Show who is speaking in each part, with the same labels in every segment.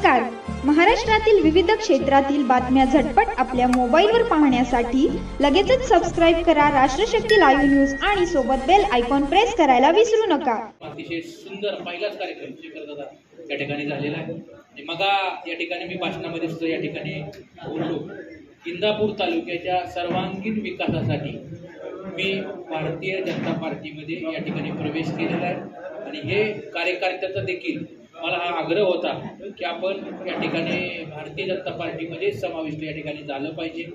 Speaker 1: नमस्कार. महाराष्ट्रातील विविध क्षेत्रातील बातम्या झटपट आपल्या मोबाईलवर पाहण्यासाठी लगेचच सबस्क्राइब करा राष्ट्रशक्ती लाईव्ह न्यूज आणि सोबत बेल आयकॉन प्रेस करायला विसरू नका.
Speaker 2: अतिशय सुंदर पहिलाच कार्यक्रम शेखर या ठिकाणी झालेला आहे. मग या ठिकाणी मी भाषणामध्ये सुद्धा या ठिकाणी बोललो, इंदापूर तालुक्याच्या सर्वांगीण विकासासाठी मी भारतीय जनता पार्टीमध्ये या ठिकाणी प्रवेश केलेला आहे आणि हे कार्यकर्त्याचा देखील मला हा आग्रह होता की आपण या ठिकाणी भारतीय जनता पार्टीमध्ये समाविष्ट या ठिकाणी झालं पाहिजे.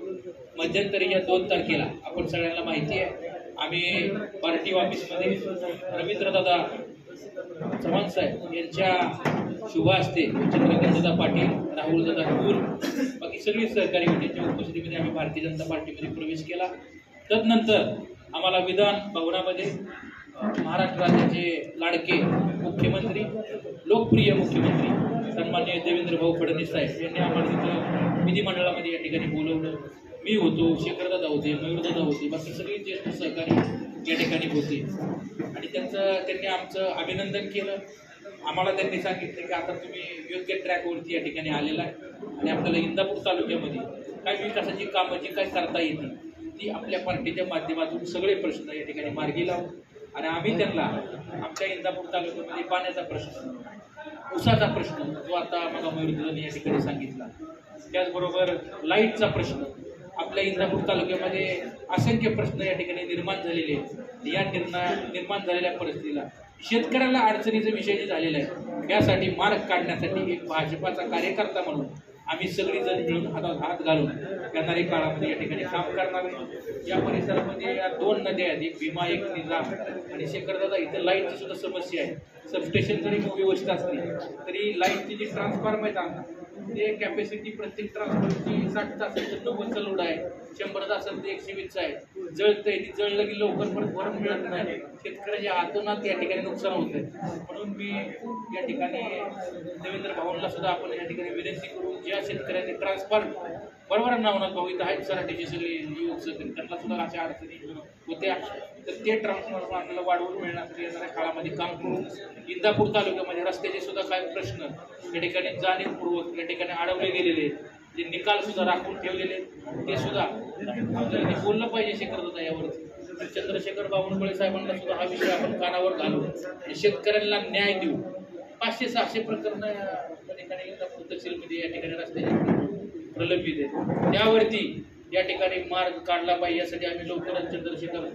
Speaker 2: मध्यंतरीच्या 2 तारखेला आपण सगळ्यांना माहिती आहे, आम्ही पार्टी ऑफिसमध्ये रवींद्रदादा चव्हाण साहेब यांच्या शुभ हस्ते चंद्रकांतदादा पाटील, राहुलदादा कुल, बाकी सगळी सहकारी मंडळींच्या उपस्थितीमध्ये आम्ही भारतीय जनता पार्टीमध्ये प्रवेश केला. तदनंतर आम्हाला विधान भवनामध्ये महाराष्ट्र राज्याचे लाडके मुख्यमंत्री, लोकप्रिय मुख्यमंत्री सन्माननीय देवेंद्र भाऊ फडणवीस साहेब यांनी आम्हाला तिथं विधिमंडळामध्ये या ठिकाणी बोलवलं. मी होतो, शेखरदादा होते, मयूरदादा होते, बाकी सगळे ज्येष्ठ सहकारी या ठिकाणी होते आणि त्यांनी आमचं अभिनंदन केलं. आम्हाला त्यांनी सांगितलं की आता तुम्ही योग्य ट्रॅकवरती या ठिकाणी आलेला आहे आणि आपल्याला इंदापूर तालुक्यामध्ये काय विकासाची कामं जी काय करता येतील ती आपल्या पार्टीच्या माध्यमातून सगळे प्रश्न या ठिकाणी मार्गी लावू आणि आम्ही त्यांना आमच्या इंदापूर तालुक्यामध्ये पाण्याचा प्रश्न, ऊसाचा प्रश्न जो आता मला मयूरदादांनी या ठिकाणी सांगितला, त्याचबरोबर लाईटचा प्रश्न, आपल्या इंदापूर तालुक्यामध्ये असंख्य प्रश्न या ठिकाणी निर्माण झालेले आहेत. या निर्माण झालेल्या परिस्थितीला शेतकऱ्याला अडचणीचा विषय जे झालेला आहे यासाठी मार्ग काढण्यासाठी एक भाजपाचा कार्यकर्ता म्हणून आम्ही सगळीजण मिळून हातात हात घालून येणाऱ्या काळामध्ये या ठिकाणी काम करणार आहे. या परिसरामध्ये या 2 नद्या आहेत, एक भीमा, एक निजाम आणि शेखरदादा इथे लाईटची सुद्धा समस्या आहे. सबस्टेशन जरी व्यवस्थित असली तरी लाईटची जी ट्रान्सफॉर्मर आहेत आमचा ते कॅपॅसिटी प्रत्येक ट्रान्सफॉर्मरची 60 असेल तर 90चा लोड आहे, 100 असेल तर 120चा आहे. जळतंय, ती जळलं की लवकर पण भरून मिळत नाही, शेतकऱ्याच्या हातोनात या ठिकाणी नुकसान होत आहे. म्हणून मी या ठिकाणी देवेंद्र भाऊंना सुद्धा आपण या ठिकाणी विनंती करू, ज्या शेतकऱ्यांनी ट्रान्सफॉर्मर बरोबर नावनात भाऊ इथं आहेत सराठीचे सगळे युवक सहकारी, त्यांना सुद्धा अशा अडचणी होत्या तर ते ट्रान्सफॉर्मर आपल्याला वाढवून मिळण्यासाठी येणाऱ्या काळामध्ये काम करू. इंदापूर तालुक्यामध्ये रस्त्याचे सुद्धा काही प्रश्न या ठिकाणी जाणीवपूर्वक या ठिकाणी अडवले गेलेले, जे निकाल सुद्धा राखून ठेवलेले ते सुद्धा आपल्याला बोललं पाहिजे शेखरदादा यावरती. तर चंद्रशेखर बावनकुळे साहेबांना सुद्धा हा विषय आपण कानावर घालू आणि शेतकऱ्यांना न्याय देऊ. 500-600 प्रकरण या ठिकाणी इंदापूर तहसीलमध्ये या ठिकाणी रस्त्याचे प्रलंबित आहे, त्यावरती या ठिकाणी मार्ग काढला पाहिजे. यासाठी आम्ही लवकरच चंद्रशेखर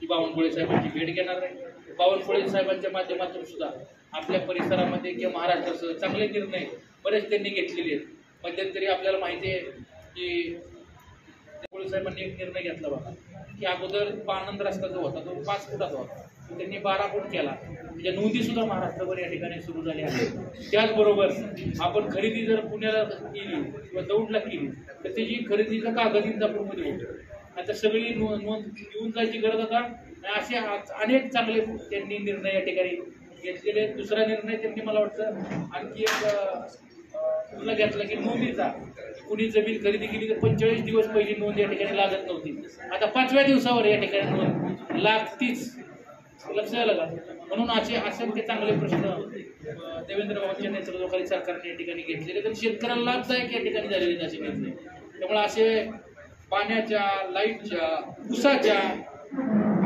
Speaker 2: बावनकुळे साहेबांची भेट घेणार आहे. बावनकुळे साहेबांच्या माध्यमातून सुद्धा आपल्या परिसरामध्ये किंवा महाराष्ट्रासह चांगले निर्णय बरेच त्यांनी घेतलेले आहेत. मध्यंतरी आपल्याला माहिती आहे की बावनकुळे साहेबांनी एक निर्णय घेतला बघा की अगोदर पानंद रस्ता जो होता तो 5 फुटाचा होता, त्यांनी 12 फूट केला. त्याच्या नोंदी सुद्धा महाराष्ट्रभर या ठिकाणी सुरू झाल्या आहेत. त्याचबरोबर आपण खरेदी जर पुण्याला केली किंवा दौंडला केली तर त्याची खरेदीचा कागद इंदापूरमध्ये होतो. आता सगळी नोंद घेऊन जायची गरज आता. असे अनेक चांगले त्यांनी निर्णय या ठिकाणी घेतलेले. दुसरा निर्णय त्यांनी मला वाटतं आणखी एक घेतला की नोंदीचा, कुणी जमीन खरेदी केली तर 45 दिवस पहिली नोंद या ठिकाणी लागत नव्हती, आता 5व्या दिवसावर या ठिकाणी नोंद लागतीच. लक्ष आलं का? म्हणून असे असंख्य चांगले प्रश्न देवेंद्र भाऊंच्या नेतृत्वाखाली सरकारने या ठिकाणी घेतलेले तर शेतकऱ्यांना लाभदायक या ठिकाणी झालेले असे निर्णय. त्यामुळे असे पाण्याच्या, लाईटच्या, ऊसाच्या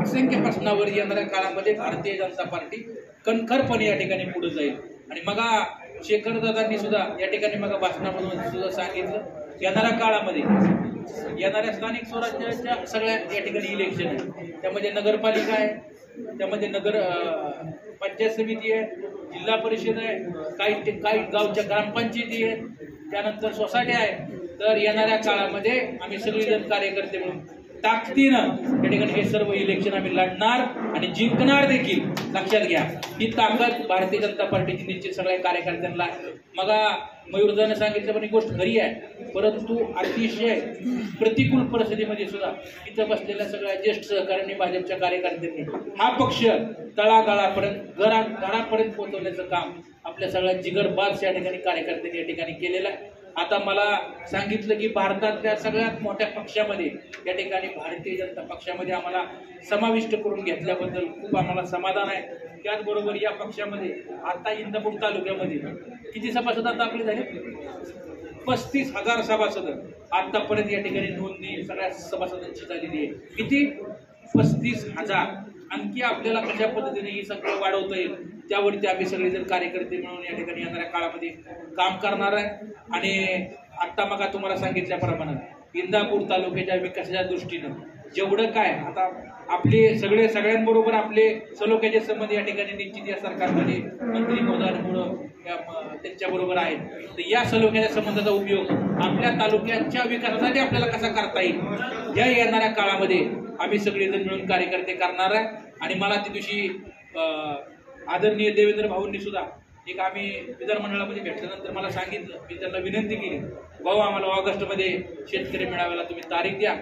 Speaker 2: असंख्य प्रश्नावर येणाऱ्या काळामध्ये भारतीय जनता पार्टी कणखरपणे या ठिकाणी पुढे जाईल. आणि मग शेखरदादांनी सुद्धा या ठिकाणी मग भाषणामधून सुद्धा सांगितलं, येणाऱ्या काळामध्ये येणाऱ्या स्थानिक स्वराज्याच्या सगळ्या या ठिकाणी इलेक्शन आहे, त्यामध्ये नगरपालिका आहे, त्यामध्ये नगर पंचायत समिती आहे, जिल्हा परिषद आहे, काही गावच्या ग्रामपंचायती आहे, त्यानंतर सोसायटी आहे. तर येणाऱ्या काळामध्ये आम्ही सगळेजण कार्यकर्ते म्हणून ताकदीनं या ठिकाणी हे सर्व इलेक्शन आम्ही लढणार आणि जिंकणार देखील. लक्षात घ्या, ही ताकद भारतीय जनता पार्टीची निश्चित सगळ्या कार्यकर्त्यांना. मग मयूरदाने सांगितलं पण ही गोष्ट खरी आहे, परंतु अतिशय प्रतिकूल परिस्थितीमध्ये सुद्धा इथं बसलेल्या सगळ्या ज्येष्ठ सहकाऱ्यांनी, भाजपच्या कार्यकर्त्यांनी हा पक्ष तळागाळापर्यंत, घरापर्यंत पोहोचवण्याचं काम आपल्या सगळ्या जिगरबाज या ठिकाणी कार्यकर्त्यांनी या ठिकाणी केलेलं आहे. आता मला सांगितलं की भारतातल्या सगळ्यात मोठ्या पक्षामध्ये या ठिकाणी भारतीय जनता पक्षामध्ये आम्हाला समाविष्ट करून घेतल्याबद्दल खूप आम्हाला समाधान आहे. त्याचबरोबर या पक्षामध्ये आता इंदापूर तालुक्यामध्ये किती सभासद आता आपले झाले? 35,000 सभासद आतापर्यंत या ठिकाणी नोंदणी सगळ्या सभासदांची झालेली आहे. किती? 35,000. आणखी आपल्याला कशा पद्धतीने ही संख्या वाढवता येईल त्यावरती आम्ही सगळेजण कार्यकर्ते मिळून या ठिकाणी येणाऱ्या काळामध्ये काम करणार आहे. आणि आत्ता मग तुम्हाला सांगितल्याप्रमाणे इंदापूर तालुक्याच्या विकासाच्या दृष्टीनं जेवढं काय आता आपले सगळ्यांबरोबर आपले सलोख्याचे संबंध या ठिकाणी निश्चित या सरकारमध्ये मंत्री महोदयांमुळं त्यांच्याबरोबर आहेत. तर या सलोख्याच्या संबंधाचा उपयोग आपल्या तालुक्याच्या विकासासाठी आपल्याला कसा करता येईल या येणाऱ्या काळामध्ये आम्ही सगळेजण मिळून कार्यकर्ते करणार आहे. आणि मला त्या दिवशी आदरणीय देवेंद्र भाऊंनी सुद्धा एक आम्ही विधानमंडळामध्ये भेटल्यानंतर मला सांगितलं, मी त्यांना विनंती केली, भाऊ आम्हाला ऑगस्टमध्ये शेतकरी मेळाव्याला तुम्ही तारीख द्या.